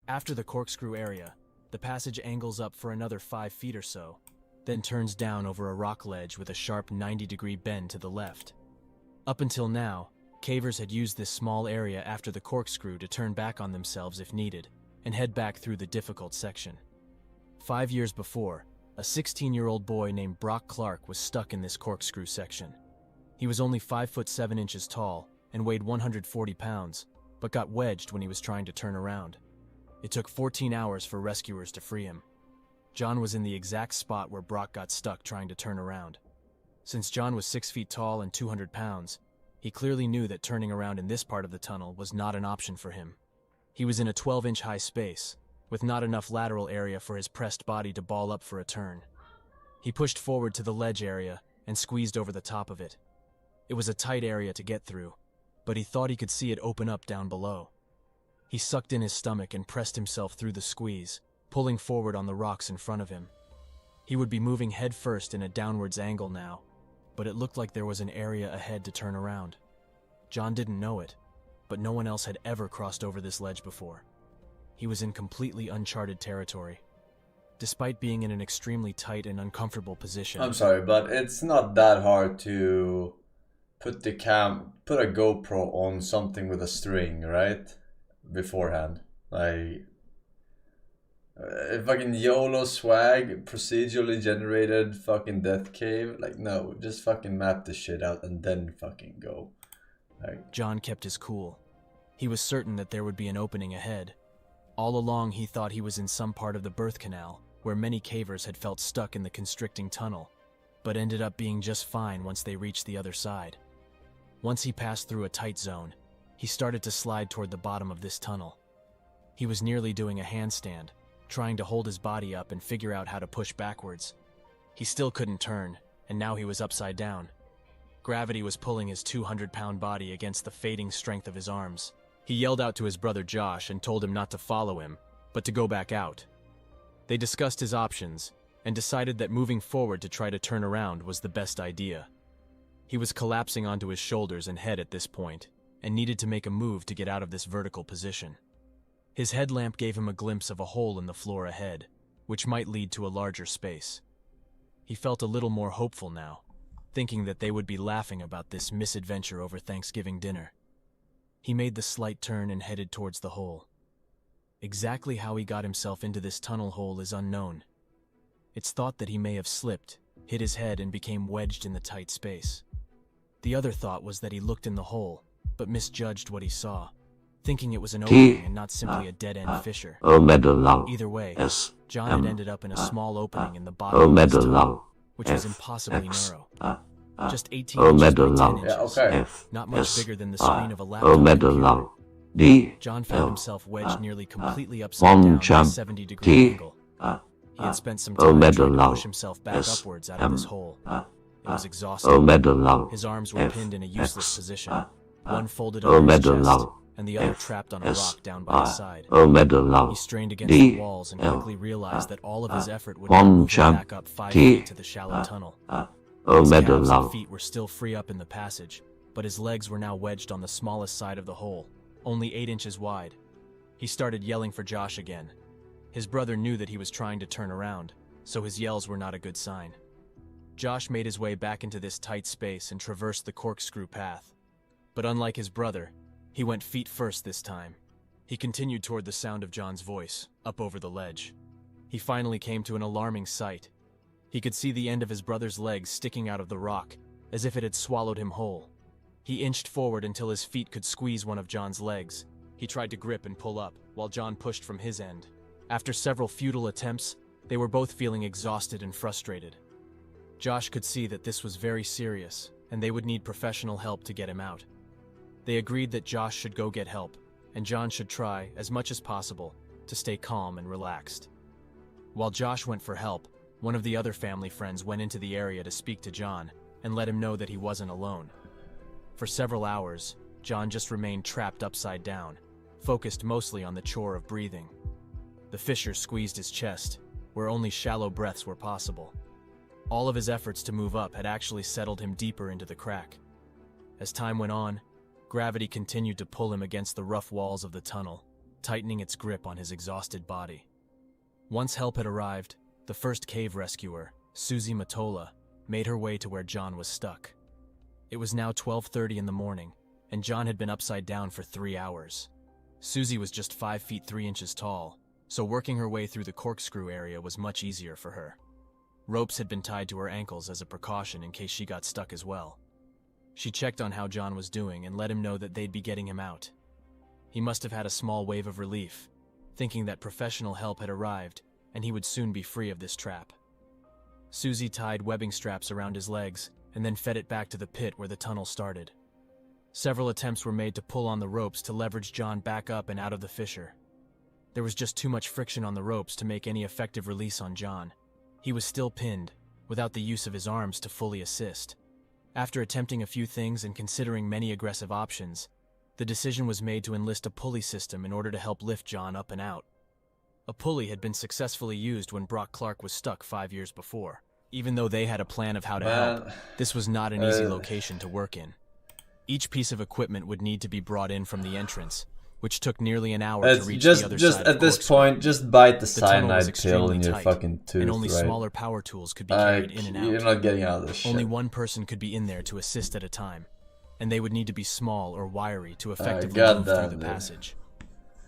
After the corkscrew area, the passage angles up for another 5 feet or so, then turns down over a rock ledge with a sharp 90-degree bend to the left. Up until now, cavers had used this small area after the corkscrew to turn back on themselves if needed, and head back through the difficult section. 5 years before, a 16-year-old boy named Brock Clark was stuck in this corkscrew section. He was only 5 foot 7 inches tall and weighed 140 pounds, but got wedged when he was trying to turn around. It took 14 hours for rescuers to free him. John was in the exact spot where Brock got stuck trying to turn around. Since John was 6 feet tall and 200 pounds, he clearly knew that turning around in this part of the tunnel was not an option for him. He was in a 12-inch high space, with not enough lateral area for his pressed body to ball up for a turn. He pushed forward to the ledge area and squeezed over the top of it. It was a tight area to get through, but he thought he could see it open up down below. He sucked in his stomach and pressed himself through the squeeze, pulling forward on the rocks in front of him. He would be moving headfirst in a downwards angle now, but it looked like there was an area ahead to turn around. John didn't know it, but no one else had ever crossed over this ledge before. He was in completely uncharted territory. Despite being in an extremely tight and uncomfortable position... I'm sorry, but it's not that hard to put a GoPro on something with a string, right? Beforehand. Like... fucking YOLO swag, procedurally generated fucking death cave. Like, no, just fucking map the shit out and then fucking go. Like... John kept his cool. He was certain that there would be an opening ahead. All along, he thought he was in some part of the birth canal, where many cavers had felt stuck in the constricting tunnel, but ended up being just fine once they reached the other side. Once he passed through a tight zone, he started to slide toward the bottom of this tunnel. He was nearly doing a handstand, trying to hold his body up and figure out how to push backwards. He still couldn't turn, and now he was upside down. Gravity was pulling his 200-pound body against the fading strength of his arms. He yelled out to his brother Josh and told him not to follow him, but to go back out. They discussed his options and decided that moving forward to try to turn around was the best idea. He was collapsing onto his shoulders and head at this point, and needed to make a move to get out of this vertical position. His headlamp gave him a glimpse of a hole in the floor ahead, which might lead to a larger space. He felt a little more hopeful now, thinking that they would be laughing about this misadventure over Thanksgiving dinner. He made the slight turn and headed towards the hole. Exactly how he got himself into this tunnel hole is unknown. It's thought that he may have slipped, hit his head, and became wedged in the tight space. The other thought was that he looked in the hole, but misjudged what he saw, thinking it was an opening and not simply a dead-end fissure. Either way, John had ended up in a small opening in the bottom of this tunnel, which was impossibly narrow. Just 18 inches by 10 inches, not much bigger than the screen of a laptop computer. John found himself wedged nearly completely upside down at a 70-degree angle. He had spent some time trying to push himself back upwards out of this hole. It was exhausting. His arms were pinned in a useless position, one folded over his chest, and the other trapped on a rock down by his side. He strained against the walls and quickly realized that all of his effort would not move him back up 5 feet to the shallow tunnel. His calves and feet were still free up in the passage, but his legs were now wedged on the smallest side of the hole, only 8 inches wide. He started yelling for Josh again. His brother knew that he was trying to turn around, so his yells were not a good sign. Josh made his way back into this tight space and traversed the corkscrew path. But unlike his brother, he went feet first this time. He continued toward the sound of John's voice, up over the ledge. He finally came to an alarming sight. He could see the end of his brother's legs sticking out of the rock, as if it had swallowed him whole. He inched forward until his feet could squeeze one of John's legs. He tried to grip and pull up, while John pushed from his end. After several futile attempts, they were both feeling exhausted and frustrated. Josh could see that this was very serious, and they would need professional help to get him out. They agreed that Josh should go get help, and John should try, as much as possible, to stay calm and relaxed. While Josh went for help, one of the other family friends went into the area to speak to John and let him know that he wasn't alone. For several hours, John just remained trapped upside down, focused mostly on the chore of breathing. The fissure squeezed his chest, where only shallow breaths were possible. All of his efforts to move up had actually settled him deeper into the crack. As time went on, gravity continued to pull him against the rough walls of the tunnel, tightening its grip on his exhausted body. Once help had arrived, the first cave rescuer, Susie Matola, made her way to where John was stuck. It was now 12:30 in the morning, and John had been upside down for 3 hours. Susie was just 5 feet 3 inches tall, so working her way through the corkscrew area was much easier for her. Ropes had been tied to her ankles as a precaution in case she got stuck as well. She checked on how John was doing and let him know that they'd be getting him out. He must have had a small wave of relief, thinking that professional help had arrived and he would soon be free of this trap. Susie tied webbing straps around his legs and then fed it back to the pit where the tunnel started. Several attempts were made to pull on the ropes to leverage John back up and out of the fissure. There was just too much friction on the ropes to make any effective release on John. He was still pinned, without the use of his arms to fully assist. After attempting a few things and considering many aggressive options, the decision was made to enlist a pulley system in order to help lift John up and out. A pulley had been successfully used when Brock Clark was stuck 5 years before. Even though they had a plan of how to help, this was not an easy location to work in. Each piece of equipment would need to be brought in from the entrance, which took nearly an hour to reach the other side. Just at this point, just bite the cyanide pill in your fucking tooth, and only right? smaller power tools could be carried in and out. You're not getting out of this shit. Only one person could be in there to assist at a time, and they would need to be small or wiry to effectively move through the passage.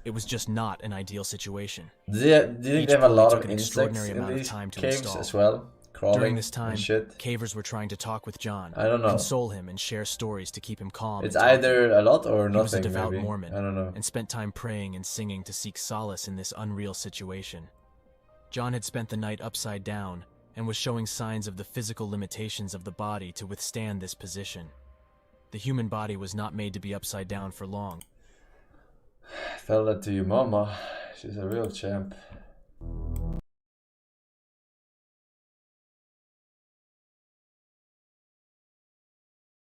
It was just not an ideal situation. Did they have a lot of insects extraordinary in amount of these time to caves install. as well? Crawling During this time, and shit? cavers were trying to talk with John, I don't know. console him, and share stories to keep him calm. It's and talking. either a lot or He was a nothing, devout maybe. Mormon, I don't know. and spent time praying and singing to seek solace in this unreal situation. John had spent the night upside down and was showing signs of the physical limitations of the body to withstand this position. The human body was not made to be upside down for long. Tell that to your mama. She's a real champ.